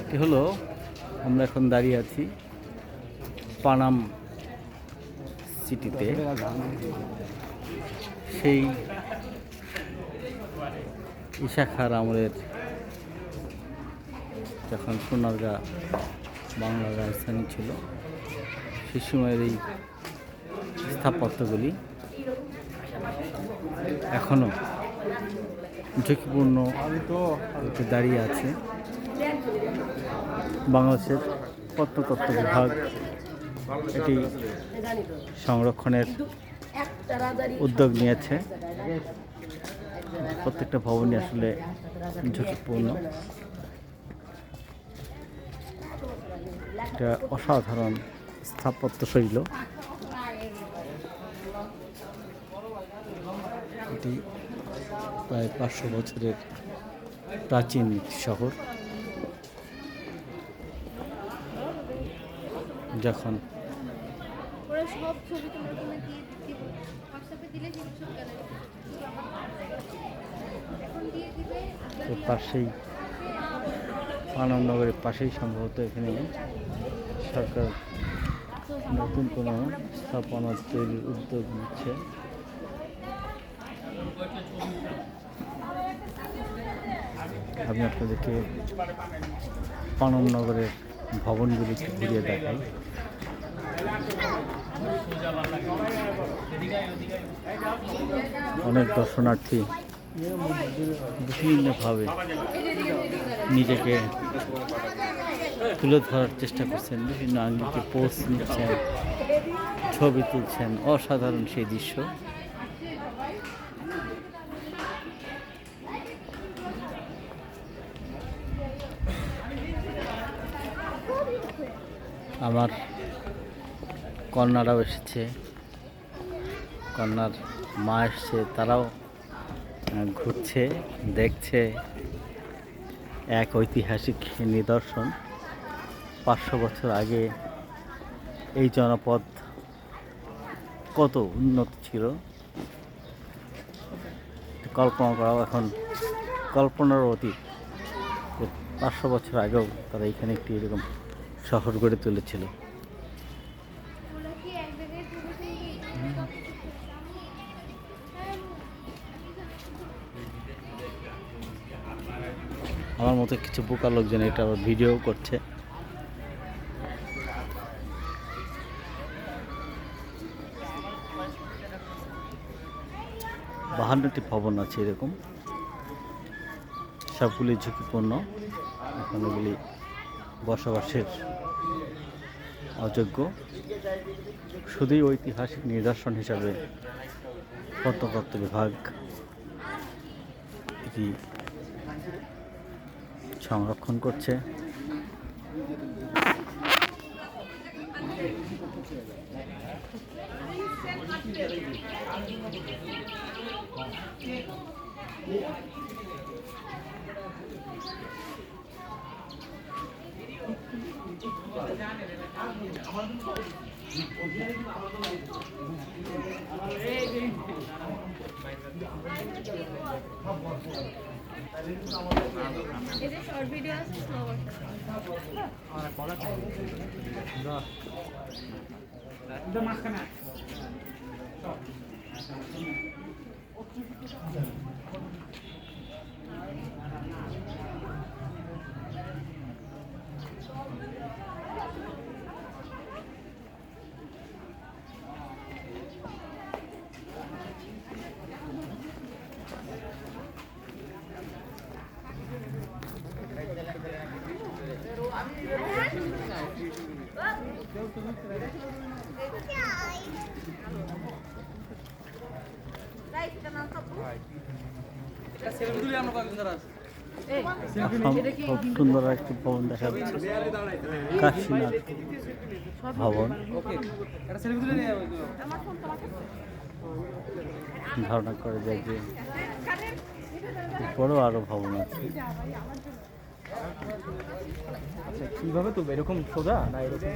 এটি হলো, আমরা এখন দাঁড়িয়ে আছি পানাম সিটিতে। সেই ঈশা খাঁর আমলের, যখন সোনারগাঁ বাংলার রাজধানী ছিল, সে সময়ের এই স্থাপত্যগুলি এখনও ঝুঁকিপূর্ণ দাঁড়িয়ে আছে। বাংলাদেশের প্রত্নতত্ত্ব বিভাগ এটি সংরক্ষণের উদ্যোগ নিয়েছে। প্রত্যেকটা ভবনই আসলে ঝুঁকিপূর্ণ। এটা অসাধারণ স্থাপত্য শৈল। এটি প্রায় 500 বছরের প্রাচীন শহর। যখন পাশেই পানামনগরের পাশেই সম্ভবত এখানে সরকার নতুন কোনো স্থাপনা তৈরির উদ্যোগ নিচ্ছে। আমি আপনাদেরকে পানামনগরের ভবনগুলি ঘুরিয়ে দেখাই। অনেক দর্শনার্থী বিভিন্নভাবে নিজেকে তুলে ধরার চেষ্টা করছেন, বিভিন্ন আঙ্গিকে পোস্ট নিচ্ছেন, ছবি তুলছেন। অসাধারণ সেই দৃশ্য। আমার কন্যারাও এসেছে, কন্যার মা এসছে, তারাও ঘুরছে, দেখছে এক ঐতিহাসিক নিদর্শন। 500 বছর আগে এই জনপদ কত উন্নত ছিল কল্পনা করাও এখন কল্পনার অতীত। 500 বছর আগেও তারা এখানে একটি এরকম শহর গড়ে তুলেছিল। আমার মতো কিছু বোকা লোকজন এটা আবার ভিডিও করছে। বাহান্নটি ভবন আছে এরকম, সবগুলি ঝুঁকিপূর্ণ। এখন এগুলি বসবাসের অযোগ্য। শুধুই ঐতিহাসিক নিদর্শন হিসাবে প্রত্নতত্ত্ব বিভাগ এটি সংরক্ষণ করছে। খুব সুন্দর একটি ভবন দেখা যাচ্ছে, কাশীনাথ ভবন। ধারণা করে যায় যে বড় আরো ভবন আছে। কিভাবে তো এরকম সোজা না এরকম